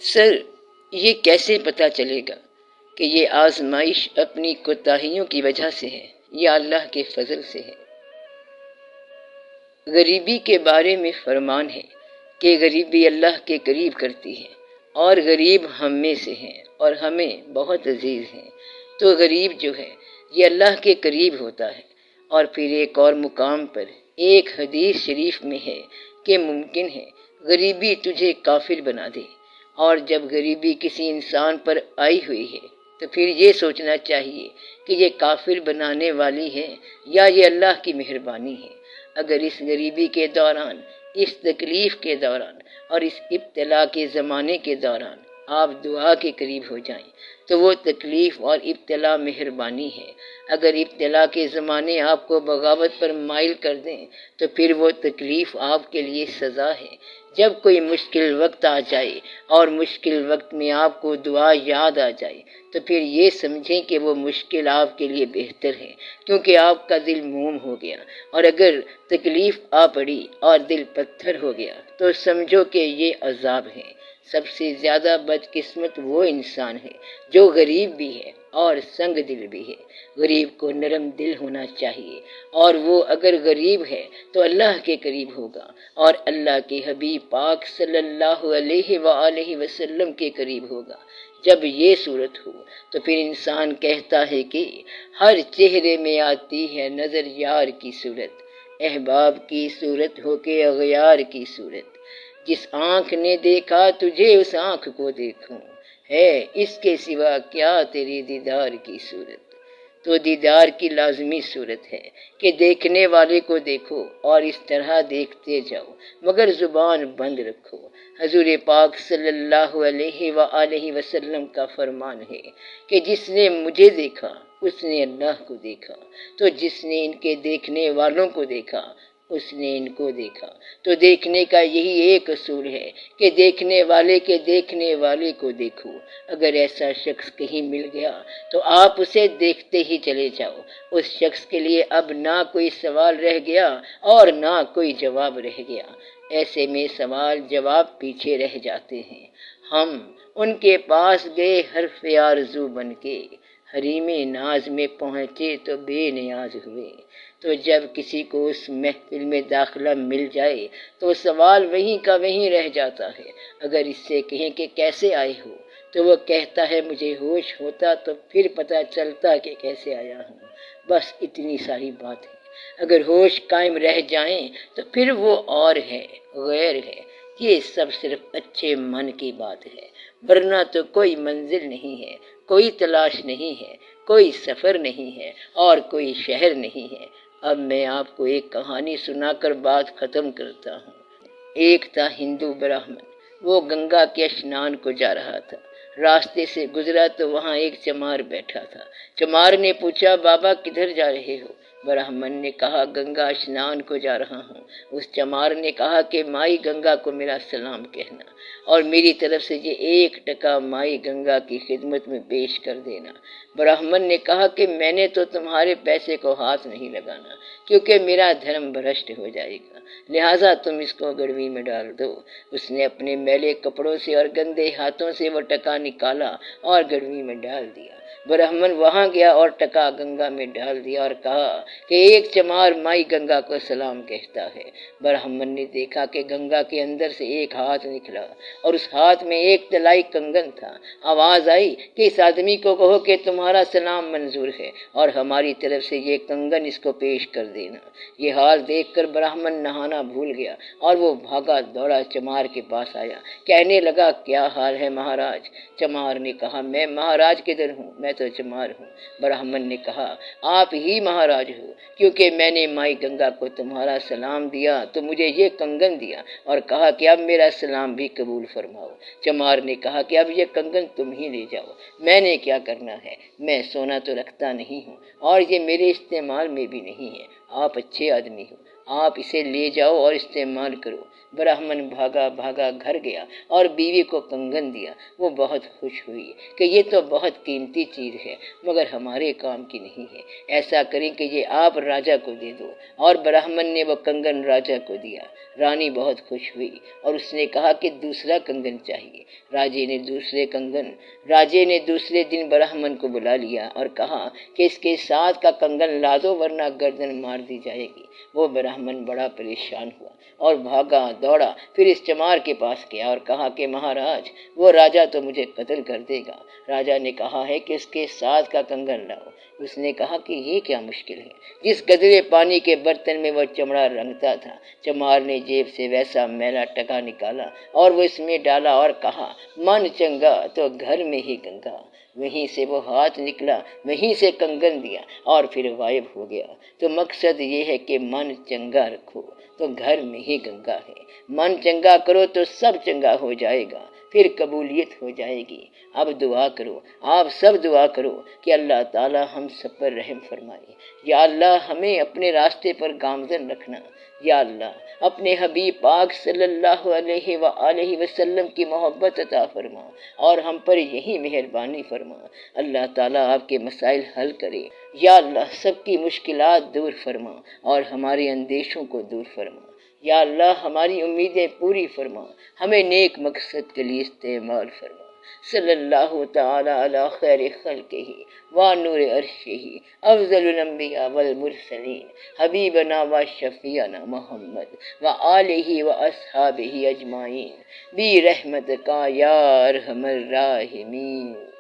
سر، یہ کیسے پتہ چلے گا کہ یہ آزمائش اپنی کوتاہیوں کی وجہ سے ہے یا اللہ کے فضل سے ہے؟ غریبی کے بارے میں فرمان ہے کہ غریبی اللہ کے قریب کرتی ہے، اور غریب ہم میں سے ہیں اور ہمیں بہت عزیز ہیں۔ تو غریب جو ہے یہ اللہ کے قریب ہوتا ہے۔ اور پھر ایک اور مقام پر ایک حدیث شریف میں ہے کہ ممکن ہے غریبی تجھے کافر بنا دے، اور جب غریبی کسی انسان پر آئی ہوئی ہے تو پھر یہ سوچنا چاہیے کہ یہ کافر بنانے والی ہے یا یہ اللہ کی مہربانی ہے۔ اگر اس غریبی کے دوران، اس تکلیف کے دوران اور اس ابتلا کے زمانے کے دوران آپ دعا کے قریب ہو جائیں تو وہ تکلیف اور ابتلا مہربانی ہے۔ اگر ابتلا کے زمانے آپ کو بغاوت پر مائل کر دیں تو پھر وہ تکلیف آپ کے لیے سزا ہے۔ جب کوئی مشکل وقت آ جائے اور مشکل وقت میں آپ کو دعا یاد آ جائے تو پھر یہ سمجھیں کہ وہ مشکل آپ کے لیے بہتر ہے، کیونکہ آپ کا دل موم ہو گیا۔ اور اگر تکلیف آ پڑی اور دل پتھر ہو گیا تو سمجھو کہ یہ عذاب ہے۔ سب سے زیادہ بدقسمت وہ انسان ہے جو غریب بھی ہے اور سنگ دل بھی ہے۔ غریب کو نرم دل ہونا چاہیے، اور وہ اگر غریب ہے تو اللہ کے قریب ہوگا اور اللہ کے حبیب پاک صلی اللہ علیہ وآلہ وسلم کے قریب ہوگا۔ جب یہ صورت ہو تو پھر انسان کہتا ہے کہ ہر چہرے میں آتی ہے نظر یار کی صورت، احباب کی صورت ہو کے اغیار کی صورت۔ جس آنکھ نے دیکھا تجھے اس آنکھ کو دیکھوں، ہے اس کے سوا کیا تیرے دیدار کی صورت۔ تو دیدار کی لازمی صورت ہے کہ دیکھنے والے کو دیکھو اور اس طرح دیکھتے جاؤ، مگر زبان بند رکھو۔ حضور پاک صلی اللہ علیہ وآلہ وسلم کا فرمان ہے کہ جس نے مجھے دیکھا اس نے اللہ کو دیکھا، تو جس نے ان کے دیکھنے والوں کو دیکھا اس نے ان کو دیکھا۔ تو دیکھنے کا یہی ایک اصول ہے کہ دیکھنے والے کے دیکھنے والے کو دیکھو۔ اگر ایسا شخص کہیں مل گیا تو آپ اسے دیکھتے ہی چلے جاؤ۔ اس شخص کے لیے اب نہ کوئی سوال رہ گیا اور نہ کوئی جواب رہ گیا۔ ایسے میں سوال جواب پیچھے رہ جاتے ہیں۔ ہم ان کے پاس گئے حرف آرزو بن کے، حریم ناز میں پہنچے تو بے نیاز ہوئے۔ تو جب کسی کو اس محفل میں داخلہ مل جائے تو سوال وہیں کا وہیں رہ جاتا ہے۔ اگر اس سے کہیں کہ کیسے آئے ہو تو وہ کہتا ہے مجھے ہوش ہوتا تو پھر پتہ چلتا کہ کیسے آیا ہوں۔ بس اتنی ساری بات ہے۔ اگر ہوش قائم رہ جائیں تو پھر وہ اور ہے، غیر ہے۔ یہ سب صرف اچھے من کی بات ہے، ورنہ تو کوئی منزل نہیں ہے، کوئی تلاش نہیں ہے، کوئی سفر نہیں ہے اور کوئی شہر نہیں ہے۔ اب میں آپ کو ایک کہانی سنا کر بات ختم کرتا ہوں۔ ایک تھا ہندو برہمن، وہ گنگا کے اشنان کو جا رہا تھا۔ راستے سے گزرا تو وہاں ایک چمار بیٹھا تھا۔ چمار نے پوچھا بابا کدھر جا رہے ہو؟ برہمن نے کہا گنگا اشنان کو جا رہا ہوں۔ اس چمار نے کہا کہ مائی گنگا کو میرا سلام کہنا اور میری طرف سے یہ 1 مائی گنگا کی خدمت میں پیش کر دینا۔ برہمن نے کہا کہ میں نے تو تمہارے پیسے کو ہاتھ نہیں لگانا، کیونکہ میرا دھرم بھرشٹ ہو جائے گا، لہٰذا تم اس کو گڑوی میں ڈال دو۔ اس نے اپنے میلے کپڑوں سے اور گندے ہاتھوں سے وہ ٹکا نکالا اور گڑوی میں ڈال دیا۔ برہمن وہاں گیا اور ٹکا گنگا میں ڈال دیا اور کہا کہ ایک چمار مائی گنگا کو سلام کہتا ہے۔ برہمن نے دیکھا کہ گنگا کے اندر سے ایک ہاتھ نکلا اور اس ہاتھ میں ایک طلائی کنگن تھا۔ آواز آئی کہ اس آدمی کو کہو کہ تمہارا سلام منظور ہے اور ہماری طرف سے یہ کنگن اس کو پیش کر دینا۔ یہ حال دیکھ کر برہمن نہانا بھول گیا اور وہ بھاگا دوڑا چمار کے پاس آیا، کہنے لگا کیا حال ہے مہاراج؟ چمار نے کہا میں مہاراج کدھر ہوں، میں تو چمار ہوں۔ برہمن نے کہا آپ ہی مہاراج ہو، کیونکہ میں نے مائی گنگا کو تمہارا سلام دیا تو مجھے یہ کنگن دیا اور کہا کہ اب میرا سلام بھی قبول فرماؤ۔ چمار نے کہا کہ اب یہ کنگن تم ہی لے جاؤ، میں نے کیا کرنا ہے، میں سونا تو رکھتا نہیں ہوں اور یہ میرے استعمال میں بھی نہیں ہے، آپ اچھے آدمی ہو۔ آپ اسے لے جاؤ اور استعمال کرو۔ برہمن بھاگا بھاگا گھر گیا اور بیوی کو کنگن دیا۔ وہ بہت خوش ہوئی کہ یہ تو بہت قیمتی چیز ہے مگر ہمارے کام کی نہیں ہے، ایسا کریں کہ یہ آپ راجا کو دے دو۔ اور برہمن نے وہ کنگن راجا کو دیا۔ رانی بہت خوش ہوئی اور اس نے کہا کہ دوسرا کنگن چاہیے۔ راجے نے دوسرے دن برہمن کو بلا لیا اور کہا کہ اس کے ساتھ کا کنگن لا دو ورنہ گردن مار دی جائے گی۔ وہ برہمن بڑا پریشان ہوا اور بھاگا دوڑا، پھر اس چمار کے پاس گیا اور کہا کہ مہاراج وہ راجا تو مجھے قتل کر دے گا۔ راجا نے کہا ہے کہ اس کے ساتھ کا کنگن لاؤ۔ اس نے کہا کہ یہ کیا مشکل ہے؟ جس گدرے پانی کے برتن میں وہ چمڑا رنگتا تھا، چمار نے جیب سے ویسا میلا ٹکا نکالا اور وہ اس میں ڈالا اور کہا من چنگا تو گھر میں ہی گنگا۔ وہیں سے وہ ہاتھ نکلا، وہیں سے کنگن دیا اور پھر غائب ہو گیا۔ تو مقصد یہ ہے کہ من چنگا رکھو تو گھر میں ہی گنگا ہے۔ من چنگا کرو تو سب چنگا ہو جائے گا، پھر قبولیت ہو جائے گی۔ اب دعا کرو، آپ سب دعا کرو کہ اللہ تعالی ہم سب پر رحم فرمائے۔ یا اللہ ہمیں اپنے راستے پر گامزن رکھنا۔ یا اللہ اپنے حبیب پاک صلی اللہ علیہ وآلہ وسلم کی محبت عطا فرما اور ہم پر یہی مہربانی فرما۔ اللہ تعالیٰ آپ کے مسائل حل کرے۔ یا اللہ سب کی مشکلات دور فرما اور ہمارے اندیشوں کو دور فرما۔ یا اللہ ہماری امیدیں پوری فرما، ہمیں نیک مقصد کے لیے استعمال فرما۔ صلی اللہ تعالی علی خیر خلقہ ونور عرشہ افضل الانبیاء والمرسلین حبیبنا و شفیعنا محمد وآلہ واصحابہ اجمعین برحمتک یا ارحم الراحمین۔